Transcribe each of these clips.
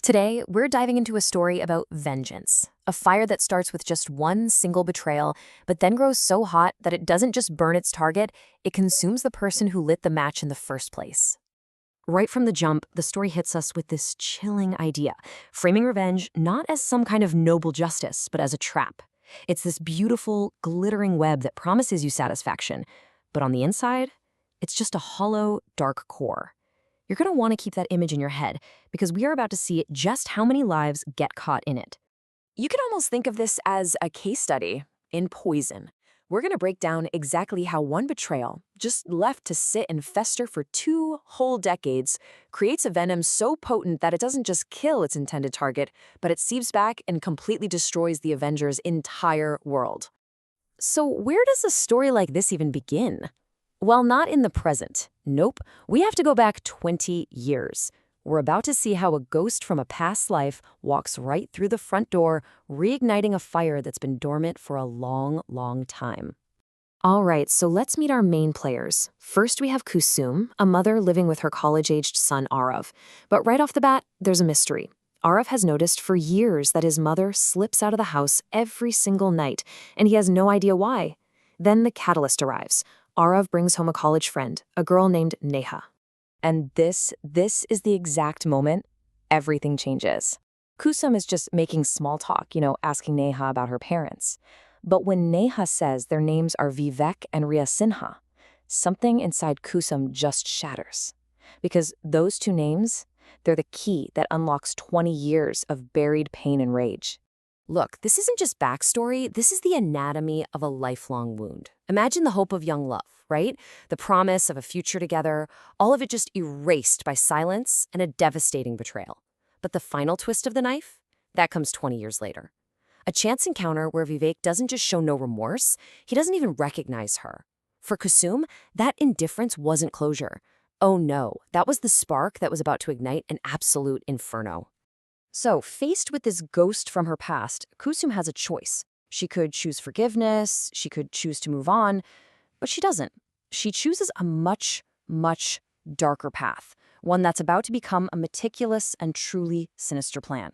Today, we're diving into a story about vengeance, a fire that starts with just one single betrayal, but then grows so hot that it doesn't just burn its target, it consumes the person who lit the match in the first place. Right from the jump, the story hits us with this chilling idea, framing revenge not as some kind of noble justice, but as a trap. It's this beautiful, glittering web that promises you satisfaction, but on the inside, it's just a hollow, dark core. You're going to want to keep that image in your head because we are about to see just how many lives get caught in it. You can almost think of this as a case study in poison. We're going to break down exactly how one betrayal, just left to sit and fester for 2 whole decades, creates a venom so potent that it doesn't just kill its intended target, but it seeps back and completely destroys the Avenger's entire world. So where does a story like this even begin? Well, not in the present. Nope, we have to go back 20 years. We're about to see how a ghost from a past life walks right through the front door, reigniting a fire that's been dormant for a long, long time. All right, so let's meet our main players. First, we have Kusum, a mother living with her college-aged son, Arav. But right off the bat, there's a mystery. Arav has noticed for years that his mother slips out of the house every single night, and he has no idea why. Then the catalyst arrives. Arav brings home a college friend, a girl named Neha. And this is the exact moment everything changes. Kusum is just making small talk, asking Neha about her parents. But when Neha says their names are Vivek and Riya Sinha, something inside Kusum just shatters. Because those 2 names, they're the key that unlocks 20 years of buried pain and rage. Look, this isn't just backstory, this is the anatomy of a lifelong wound. Imagine the hope of young love, right? The promise of a future together, all of it just erased by silence and a devastating betrayal. But the final twist of the knife? That comes 20 years later. A chance encounter where Vivek doesn't just show no remorse, he doesn't even recognize her. For Kusum, that indifference wasn't closure. Oh no, that was the spark that was about to ignite an absolute inferno. So, faced with this ghost from her past, Kusum has a choice. She could choose forgiveness, she could choose to move on, but she doesn't. She chooses a much, much darker path, one that's about to become a meticulous and truly sinister plan.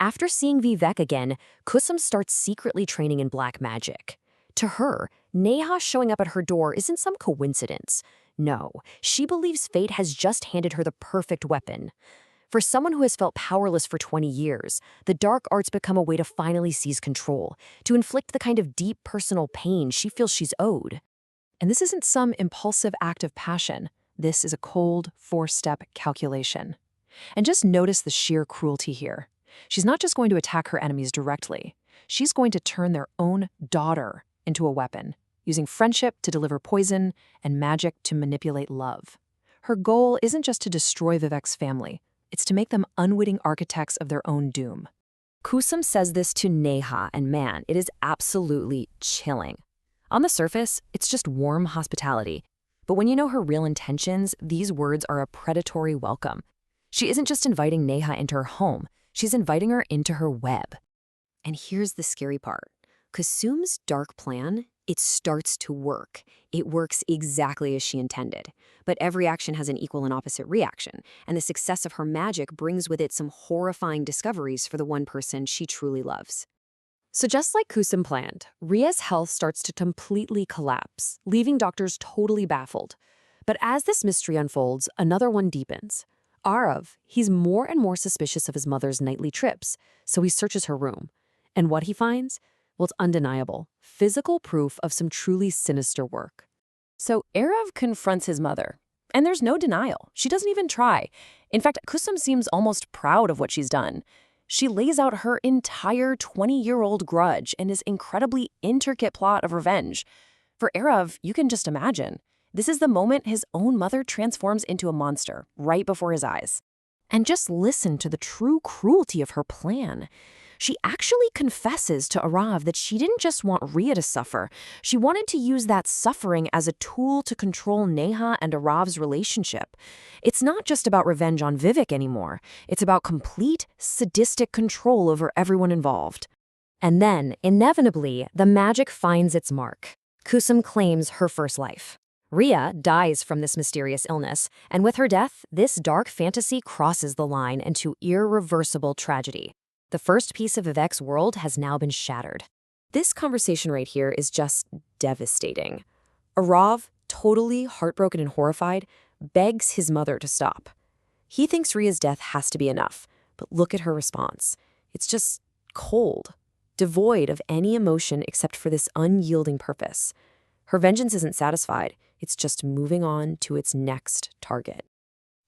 After seeing Vivek again, Kusum starts secretly training in black magic. To her, Neha showing up at her door isn't some coincidence. No, she believes fate has just handed her the perfect weapon. For someone who has felt powerless for 20 years, the dark arts become a way to finally seize control, to inflict the kind of deep personal pain she feels she's owed. And this isn't some impulsive act of passion. This is a cold, 4-step calculation. And just notice the sheer cruelty here. She's not just going to attack her enemies directly. She's going to turn their own daughter into a weapon, using friendship to deliver poison and magic to manipulate love. Her goal isn't just to destroy Vivek's family. It's to make them unwitting architects of their own doom. Kusum says this to Neha, and man, it is absolutely chilling. On the surface, it's just warm hospitality. But when you know her real intentions, these words are a predatory welcome. She isn't just inviting Neha into her home, she's inviting her into her web. And here's the scary part. Kusum's dark plan, it starts to work. It works exactly as she intended. But every action has an equal and opposite reaction, and the success of her magic brings with it some horrifying discoveries for the one person she truly loves. So just like Kusum planned, Riya's health starts to completely collapse, leaving doctors totally baffled. But as this mystery unfolds, another one deepens. Arav, he's more and more suspicious of his mother's nightly trips, so he searches her room. And what he finds? Well, it's undeniable. Physical proof of some truly sinister work. So Arav confronts his mother, and there's no denial. She doesn't even try. In fact, Kusum seems almost proud of what she's done. She lays out her entire 20-year-old grudge and this incredibly intricate plot of revenge. For Arav, you can just imagine. This is the moment his own mother transforms into a monster, right before his eyes. And just listen to the true cruelty of her plan. She actually confesses to Arav that she didn't just want Riya to suffer. She wanted to use that suffering as a tool to control Neha and Arav's relationship. It's not just about revenge on Vivek anymore. It's about complete, sadistic control over everyone involved. And then, inevitably, the magic finds its mark. Kusum claims her first life. Rhea dies from this mysterious illness, and with her death, this dark fantasy crosses the line into irreversible tragedy. The first piece of Vivek's world has now been shattered. This conversation right here is just devastating. Arav, totally heartbroken and horrified, begs his mother to stop. He thinks Rhea's death has to be enough, but look at her response. It's just cold, devoid of any emotion except for this unyielding purpose. Her vengeance isn't satisfied, it's just moving on to its next target.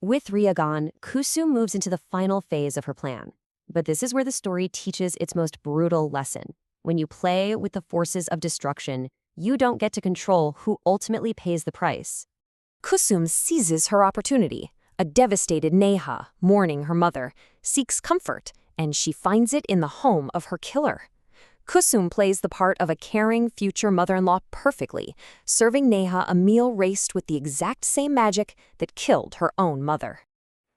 With Rhea gone, Kusum moves into the final phase of her plan. But this is where the story teaches its most brutal lesson. When you play with the forces of destruction, you don't get to control who ultimately pays the price. Kusum seizes her opportunity. A devastated Neha, mourning her mother, seeks comfort, and she finds it in the home of her killer. Kusum plays the part of a caring future mother-in-law perfectly, serving Neha a meal raced with the exact same magic that killed her own mother.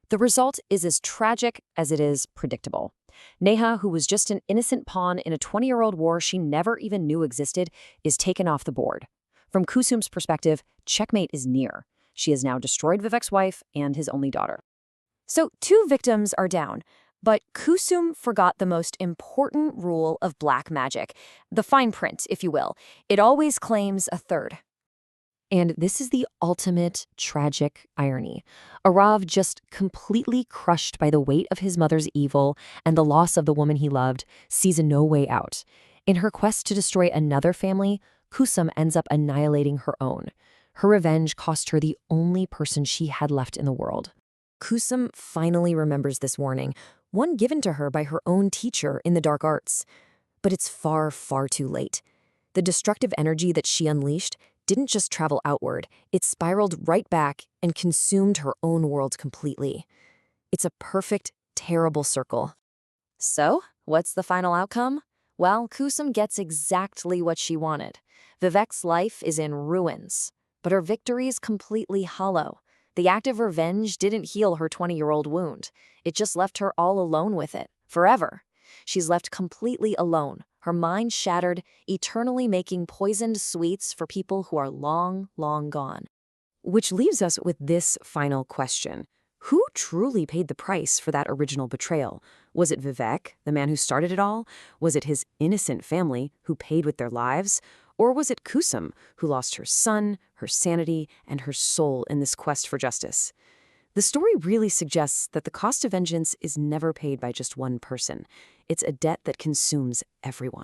The result is as tragic as it is predictable. Neha, who was just an innocent pawn in a 20-year-old war she never even knew existed, is taken off the board. From Kusum's perspective, checkmate is near. She has now destroyed Vivek's wife and his only daughter. So 2 victims are down, but Kusum forgot the most important rule of black magic, the fine print, if you will. It always claims a third. And this is the ultimate tragic irony. Arav, just completely crushed by the weight of his mother's evil and the loss of the woman he loved, sees no way out. In her quest to destroy another family, Kusum ends up annihilating her own. Her revenge cost her the only person she had left in the world. Kusum finally remembers this warning, one given to her by her own teacher in the dark arts. But it's far, far too late. The destructive energy that she unleashed didn't just travel outward, it spiraled right back and consumed her own world completely. It's a perfect, terrible circle. So, what's the final outcome? Well, Kusum gets exactly what she wanted. Vivek's life is in ruins, but her victory is completely hollow. The act of revenge didn't heal her 20-year-old wound. It just left her all alone with it, forever. She's left completely alone, her mind shattered, eternally making poisoned sweets for people who are long, long gone. Which leaves us with this final question. Who truly paid the price for that original betrayal? Was it Vivek, the man who started it all? Was it his innocent family who paid with their lives? Or was it Kusum, who lost her son, her sanity, and her soul in this quest for justice? The story really suggests that the cost of vengeance is never paid by just one person. It's a debt that consumes everyone.